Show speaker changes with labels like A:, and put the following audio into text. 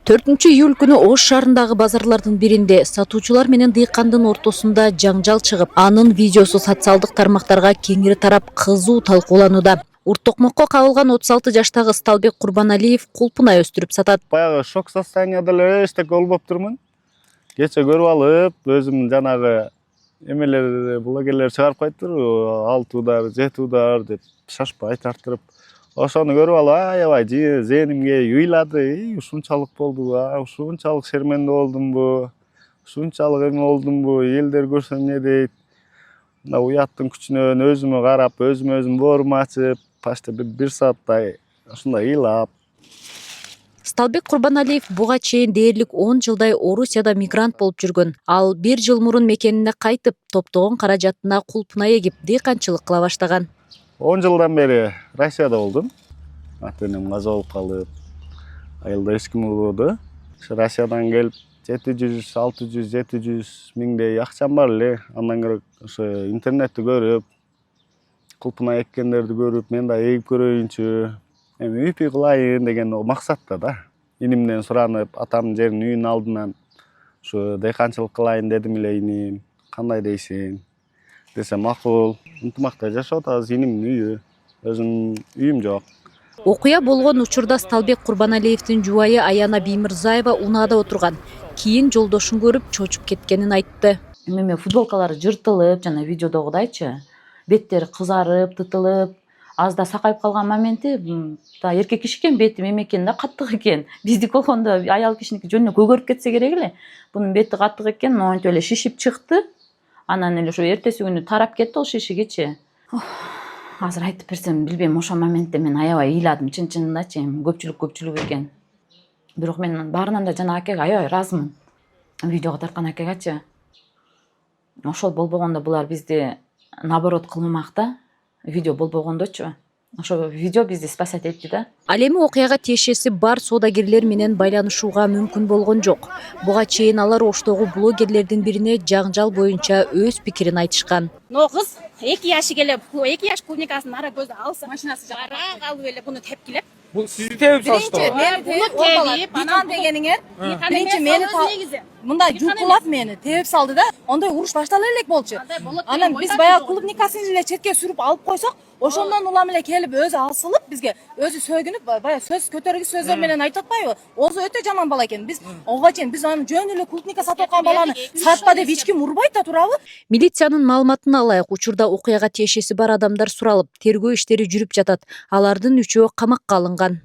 A: 4-июль күнү Ош шаарындагы базарлардын биринде сатуучулар менен дыйкандын ортосунда жаңжал чыгып, анын видеосу социалдык тармактарга кеңири тарап кызуу талкууланууда. Урт токмокко кабылган 36 жаштагы Сталбек Курбаналиев кулпунай өстүрүп сатат.
B: Баягы шок состоянияда эле эчтеке болуп турмун. Кече көрүп алып, өзүм жанагы эмелер блогерлер чыгарып кайттыр, 6 удар, 7 удар деп шашпай тартырып. Ошону көрүп алып, аябай зээнимге уйлады. Ушунчалык болду, ушунчалык шерменде болдумбу, ушунчалык эме болдумбу, элдер көрсө эмне дейт. Мына уяттын күчүнөн өзүмө карап, өзүм бооруму ачып, почти бир сааттай ушундай ыйлап.
A: Сталбек Курбаналиев буга чейин дээрлик 10 жылдай Орусияда мигрант болуп жүргөн. Ал 1 жыл мурун мекенине кайтып, топтогон каражатына кулпунай эгип, дыйканчылык кыла баштаган.
B: 10 жылдан бери Россияда болдум. Ата-энем каза болуп калып, айылда эч ким болбоду. Россиядан келип 700, 600, 700 миңдей акчам бар эле. Андан көрө ошо интернетти көрүп, кулпунай эккендерди көрүп, мен да эгип көрөйүнчү. Эми үй кылайын деген максатта да. Инимден суранып, атамдын жеринин үйүнүн алдынан ушу дыйканчылык кылайын дедим эле иним. Кандай дейсиң? Десе макул. Ынтымакта жашап атабыз, инимдин үйү. Өзүмдүн үйүм жок.
A: Окуя болгон учурда Сталбек Курбаналиевдин жубайы Аяна Биймирзаева унаада отурган. Кийин жолдошун көрүп чочуп кеткенин айтты.
C: Эме футболкалары жыртылып, жана видеодогудайчы, беттери кызарып, тытылып, азда сакайып калган моменти, да эркек киши экен, бети эме экен да, каттык экен. Биздики болгондо аял кишиники жөнүнө көгөрүп кетсе керек эле. Бунун бети каттык экен, монтип эле шишип чыкты. Анан эле ошо эртеси күнү тарап кетти ол шишигичи. Азыр айтып берсем билбейм, ошол моментте мен аябай ыйладым, чын-чынындачы, көпчүлүк экен. Бирок мен баарынан да жана акеге аябай ыраазымын. Видеого тарткан акегачы. Ошол болбогондо булар бизди наоборот кылмамак да. Видео болбогондочу. Ошо видео бизди спасать этти да.
A: Ал эми окуяга тиешеси бар соодагерлер менен байланышууга мүмкүн болгон жок. Буга чейин алар Оштогу блогерлердин бирине жаңжал боюнча өз пикирин айтышкан.
D: Но кыз 2 жашы келип, 2 жаш клубникасын ара көзү алса, машинасы жара калып эле буну тепкилеп.
E: Бул сизди тебип салыштыбы?
F: Дыйкан дегениңер, биринчи мени мындай жукулап мени тебип салды да, ондай уруш баштала элек болчу. Анан биз баягы клубникасын эле четке сүрүп алып койсок, ошондон улам эле келип өзү асылып, бизге өзү сөгүнүп, баягы сөз көтөргүч сөздөр менен айтып атпайбы? Озу өтө жаман бала экен. Биз ого чейин биз аны жөн эле клубника сатып аткан баланы сатпа деп эч ким урбайт да турабы?
A: Милициянын маалыматын алайык. Учурда окуяга тиешеси бар адамдар суралып, тергөө иштери жүрүп жатат. Алардын 3-өө камакка алынган.